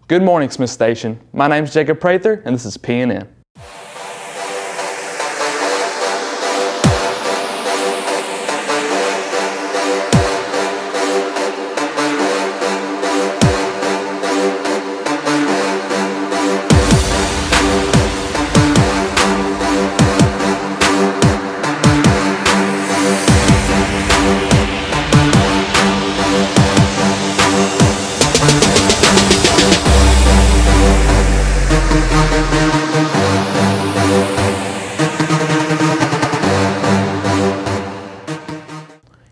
Good morning, Smith Station. My name is Jacob Prather, and this is PNN.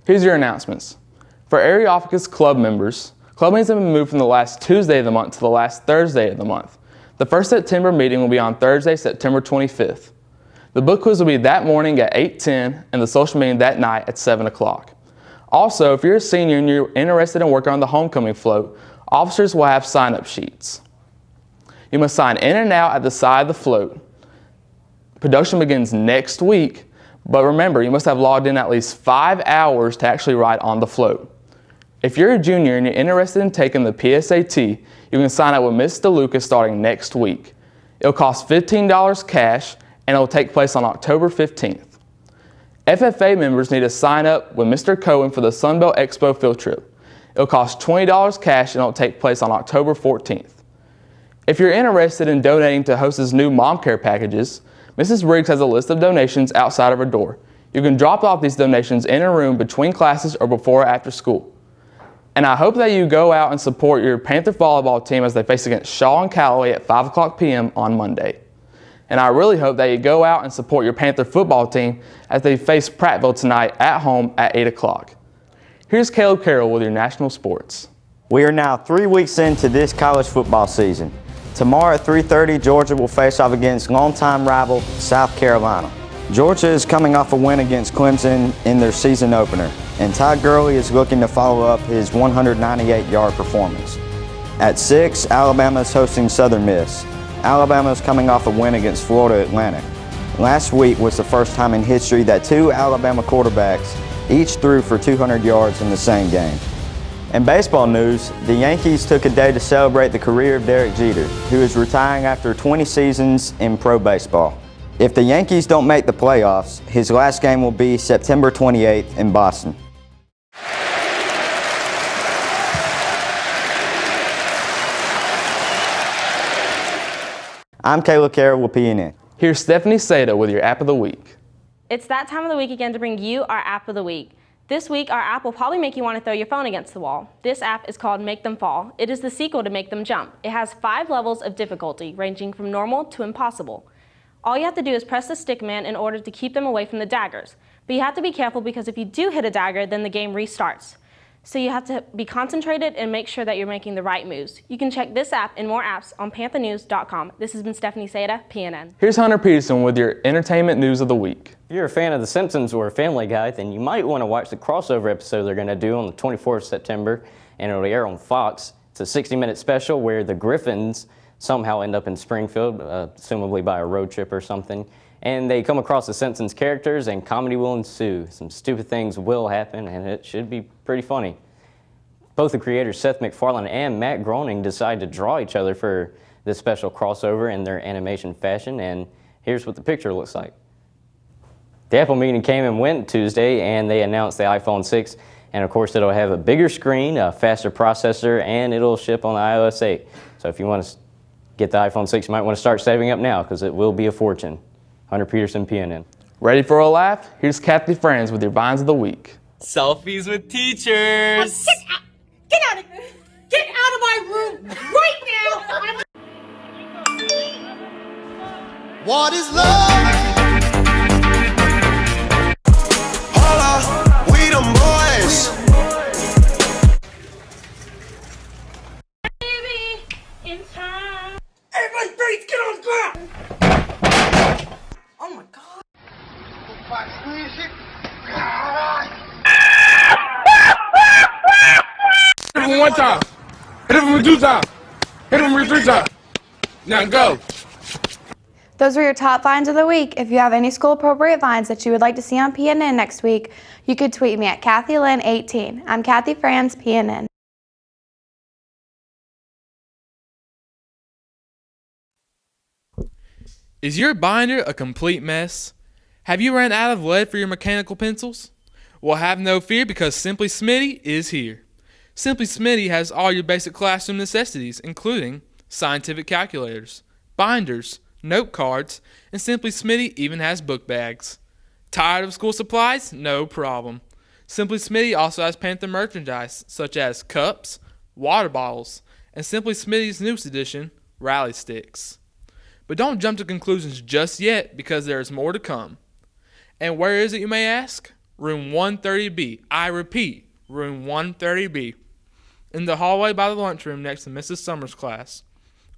Here's your announcements. For Areophagous Club members, club meetings have been moved from the last Tuesday of the month to the last Thursday of the month. The first September meeting will be on Thursday, September 25th. The book quiz will be that morning at 8:10 and the social meeting that night at 7 o'clock. Also, if you're a senior and you're interested in working on the homecoming float, officers will have sign-up sheets. You must sign in and out at the side of the float. Production begins next week. But remember, you must have logged in at least 5 hours to actually ride on the float. If you're a junior and you're interested in taking the PSAT, you can sign up with Ms. DeLuca starting next week. It'll cost $15 cash and it'll take place on October 15th. FFA members need to sign up with Mr. Cohen for the Sunbelt Expo field trip. It'll cost $20 cash and it'll take place on October 14th. If you're interested in donating to host's new mom care packages, Mrs. Briggs has a list of donations outside of her door. You can drop off these donations in a room between classes or before or after school. And I hope that you go out and support your Panther volleyball team as they face against Shaw and Callaway at 5 o'clock p.m. on Monday. And I really hope that you go out and support your Panther football team as they face Prattville tonight at home at 8 o'clock. Here's Caleb Carroll with your national sports. We are now 3 weeks into this college football season. Tomorrow at 3:30, Georgia will face off against longtime rival South Carolina. Georgia is coming off a win against Clemson in their season opener, and Todd Gurley is looking to follow up his 198-yard performance. At 6, Alabama is hosting Southern Miss. Alabama is coming off a win against Florida Atlantic. Last week was the first time in history that 2 Alabama quarterbacks each threw for 200 yards in the same game. In baseball news, the Yankees took a day to celebrate the career of Derek Jeter, who is retiring after 20 seasons in pro baseball. If the Yankees don't make the playoffs, his last game will be September 28th in Boston. I'm Caleb Carroll with PNN. Here's Stephanie Seda with your App of the Week. It's that time of the week again to bring you our App of the Week. This week, our app will probably make you want to throw your phone against the wall. This app is called Make Them Fall. It is the sequel to Make Them Jump. It has 5 levels of difficulty, ranging from normal to impossible. All you have to do is press the stick man in order to keep them away from the daggers. But you have to be careful because if you do hit a dagger, then the game restarts. So you have to be concentrated and make sure that you're making the right moves. You can check this app and more apps on panthernews.com. This has been Stephanie Seda, PNN. Here's Hunter Peterson with your entertainment news of the week. If you're a fan of The Simpsons or Family Guy, then you might want to watch the crossover episode they're going to do on the 24th of September, and it'll air on Fox. It's a 60-minute special where the Griffins somehow end up in Springfield, assumably by a road trip or something, and they come across the Simpsons characters and comedy will ensue. Some stupid things will happen, and it should be pretty funny. Both the creators Seth MacFarlane and Matt Groening decided to draw each other for this special crossover in their animation fashion, and here's what the picture looks like. The Apple meeting came and went Tuesday, and they announced the iPhone 6, and of course it'll have a bigger screen, a faster processor, and it'll ship on the iOS 8. So if you want to get the iPhone 6, you might want to start saving up now because it will be a fortune. Hunter Peterson, PNN. Ready for a laugh? Here's Kathy Franz with your Vines of the Week. Selfies with teachers. Get out of my room right now. What is love? Holla, we them boys. Baby, in time. Everybody, face, get on the ground. Oh my God. Hit him 1 time. Hit him 2 times. Hit him 3 times. Now go. Those were your top finds of the week. If you have any school-appropriate finds that you would like to see on PNN next week, you could tweet me at KathyLynn18. I'm Kathy Franz, PNN. Is your binder a complete mess? Have you run out of lead for your mechanical pencils? Well, have no fear because Simply Smitty is here. Simply Smitty has all your basic classroom necessities, including scientific calculators, binders, note cards, and Simply Smitty even has book bags. Tired of school supplies? No problem. Simply Smitty also has Panther merchandise such as cups, water bottles, and Simply Smitty's newest edition, Rally Sticks. But don't jump to conclusions just yet because there is more to come. And where is it, you may ask? Room 130B. I repeat, room 130B. In the hallway by the lunchroom next to Mrs. Summers' class.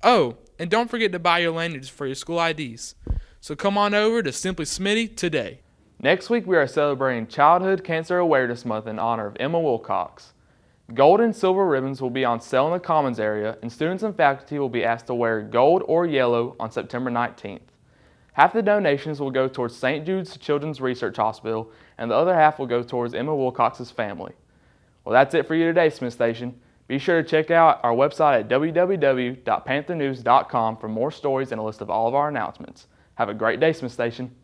Oh, and don't forget to buy your lanyards for your school IDs. So come on over to Simply Smitty today. Next week we are celebrating Childhood Cancer Awareness Month in honor of Emma Wilcox. Gold and silver ribbons will be on sale in the Commons area, and students and faculty will be asked to wear gold or yellow on September 19th. Half the donations will go towards St. Jude's Children's Research Hospital, and the other half will go towards Emma Wilcox's family. Well, that's it for you today, Smith Station. Be sure to check out our website at www.panthernews.com for more stories and a list of all of our announcements. Have a great day, Smith Station.